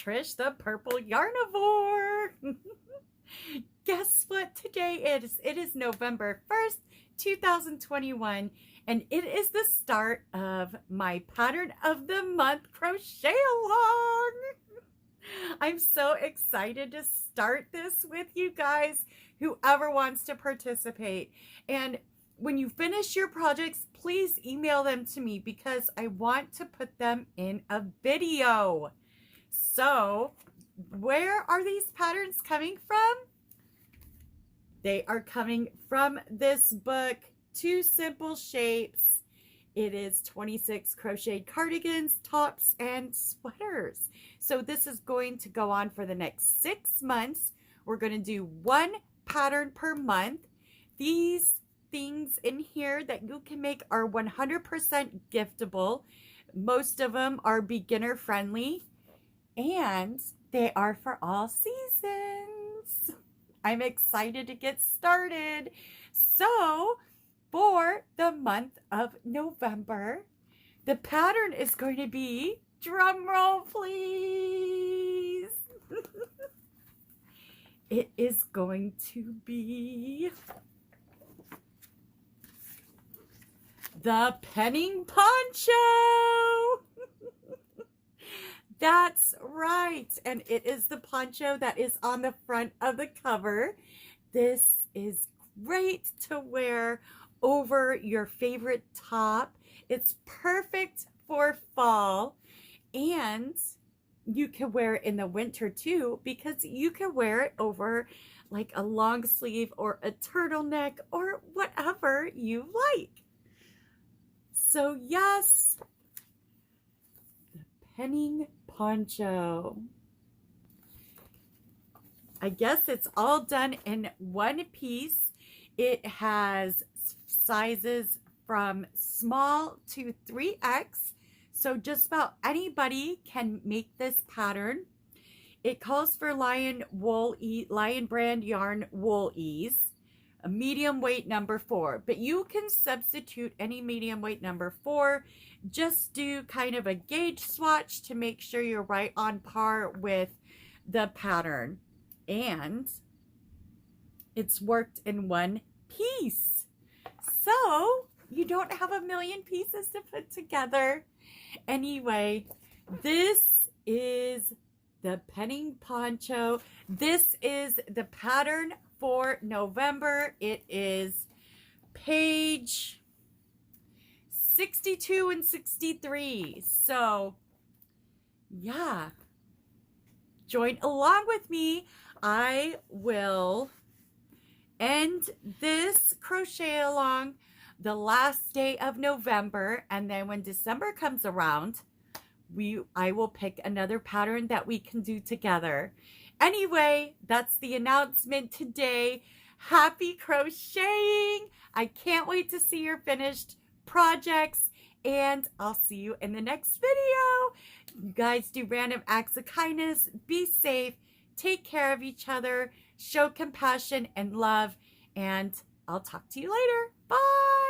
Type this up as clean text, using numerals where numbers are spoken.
Trish, the purple yarnivore. Guess what today is? It is November 1st, 2021, and it is the start of my pattern of the month crochet along. I'm so excited to start this with you guys, whoever wants to participate. And when you finish your projects, please email them to me because I want to put them in a video. So, where are these patterns coming from? They are coming from this book, Two Simple Shapes. It is 26 crocheted cardigans, tops, and sweaters. So this is going to go on for the next 6 months. We're going to do one pattern per month. These things in here that you can make are 100% giftable. Most of them are beginner friendly, and they are for all seasons. I'm excited to get started. So, for the month of November, the pattern is going to be, drum roll please, it is going to be the Penning Poncho. That's right. And it is the poncho that is on the front of the cover. This is great to wear over your favorite top. It's perfect for fall, and you can wear it in the winter too, because you can wear it over like a long sleeve or a turtleneck or whatever you like. So yes, the Penning Poncho. I guess it's all done in one piece. It has sizes from small to 3X, so just about anybody can make this pattern. It calls for lion brand yarn wool ease, a medium weight number 4, but you can substitute any medium weight number 4. Just do kind of a gauge swatch to make sure you're right on par with the pattern, and it's worked in one piece, so you don't have a million pieces to put together. Anyway, this is the Penning Poncho. This is the pattern for November. It is page 62 and 63. So yeah, join along with me. I will end this crochet along the last day of November, and then when December comes around, I will pick another pattern that we can do together. Anyway, that's the announcement today. Happy crocheting! I can't wait to see your finished projects, and I'll see you in the next video. You guys do random acts of kindness. Be safe. Take care of each other. Show compassion and love, and I'll talk to you later. Bye!